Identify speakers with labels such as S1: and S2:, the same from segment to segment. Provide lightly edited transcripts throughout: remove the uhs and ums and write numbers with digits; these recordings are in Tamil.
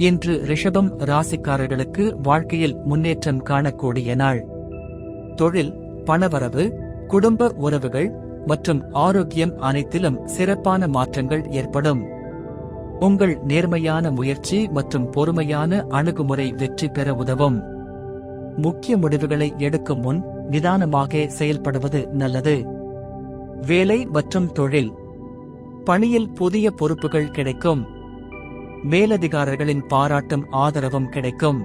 S1: இன்று ரிஷபம் ராசிக்காரர்களுக்கு வாழ்க்கையில் முன்னேற்றம் காணக்கூடிய நாள். தொழில், பணவரவு, குடும்ப உறவுகள் மற்றும் ஆரோக்கியம் அனைத்திலும் சிறப்பான மாற்றங்கள் ஏற்படும். உங்கள் நேர்மையான முயற்சி மற்றும் பொறுமையான அணுகுமுறை வெற்றி பெற உதவும். முக்கிய முடிவுகளை எடுக்கும் முன் நிதானமாக செயல்படுவது நல்லது. வேலை மற்றும் தொழில். பணியில் புதிய பொறுப்புகள் கிடைக்கும். மேலதிகாரிகளின் பாராட்டும் ஆதரவும் கிடைக்கும்.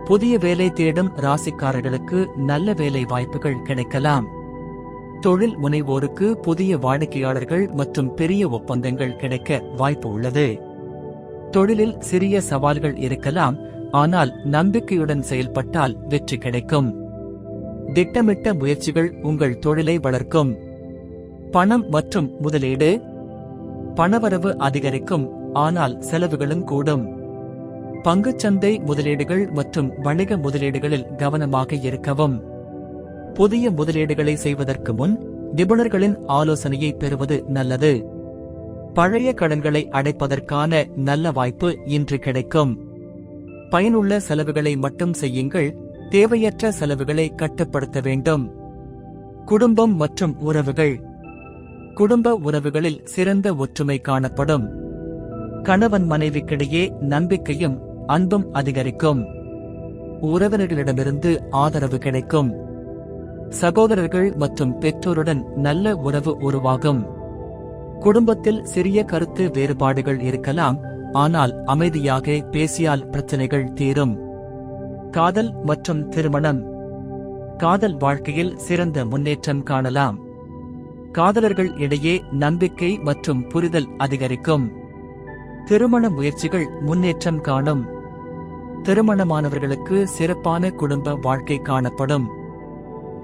S1: புதிய வேலை தேடும் ராசிக்காரர்களுக்கு நல்ல வேலை வாய்ப்புகள் கிடைக்கலாம். தொழில் முனைவோருக்கு புதிய வாடிக்கையாளர்கள் மற்றும் பெரிய ஒப்பந்தங்கள் கிடைக்க வாய்ப்பு உள்ளது. தொழிலில் சிறிய சவால்கள் இருக்கலாம், ஆனால் நம்பிக்கையுடன் செயல்பட்டால் வெற்றி கிடைக்கும். திட்டமிட்ட முயற்சிகள் உங்கள் தொழிலை வளர்க்கும். பணம் மற்றும் முதலீடு. பணவரவு அதிகரிக்கும், ஆனால் செலவுகளும் கூடும். பங்குச்சந்தை முதலீடுகள் மற்றும் வணிக முதலீடுகளில் கவனமாக இருக்கவும். புதிய முதலீடுகளை செய்வதற்கு முன் நிபுணர்களின் ஆலோசனையை பெறுவது நல்லது. பழைய கடன்களை அடைப்பதற்கான நல்ல வாய்ப்பு இன்று கிடைக்கும். பயனுள்ள செலவுகளை மட்டும் செய்யுங்கள், தேவையற்ற செலவுகளை கட்டுப்படுத்த வேண்டும். குடும்பம் மற்றும் உறவுகள். குடும்ப உறவுகளில் சிறந்த ஒற்றுமை காணப்படும். கணவன் மனைவிக்கிடையே நம்பிக்கையும் அன்பும் அதிகரிக்கும். உறவினர்களிடமிருந்து ஆதரவு கிடைக்கும். சகோதரர்கள் மற்றும் பெற்றோருடன் நல்ல உறவு உருவாகும். குடும்பத்தில் சிறிய கருத்து வேறுபாடுகள் இருக்கலாம், ஆனால் அமைதியாக பேசியால் பிரச்சனைகள் தீரும். காதல் மற்றும் திருமணம். காதல் வாழ்க்கையில் சிறந்த முன்னேற்றம் காணலாம். காதலர்கள் இடையே நம்பிக்கை மற்றும் புரிதல் அதிகரிக்கும். திருமண முயற்சிகள் முன்னேற்றம் காணும். திருமணமானவர்களுக்கு சிறப்பான குடும்ப வாழ்க்கை காணப்படும்.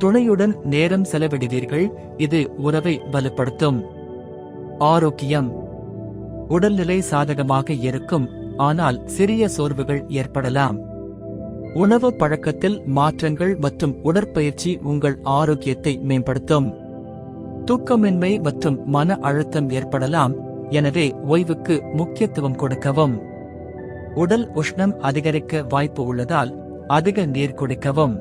S1: துணையுடன் நேரம் செலவிடுவீர்கள், இது உறவை பலப்படுத்தும். ஆரோக்கியம். உடல்நிலை சாதகமாக இருக்கும், ஆனால் சிறிய சோர்வுகள் ஏற்படலாம். உணவு பழக்கத்தில் மாற்றங்கள் மற்றும் உடற்பயிற்சி உங்கள் ஆரோக்கியத்தை மேம்படுத்தும். தூக்கமின்மை மற்றும் மன அழுத்தம் ஏற்படலாம், எனவே ஓய்வுக்கு முக்கியத்துவம் கொடுக்கவும். உடல் உஷ்ணம் அதிகரிக்க வாய்ப்பு உள்ளதால் அதிக நீர் குடிக்கவும்.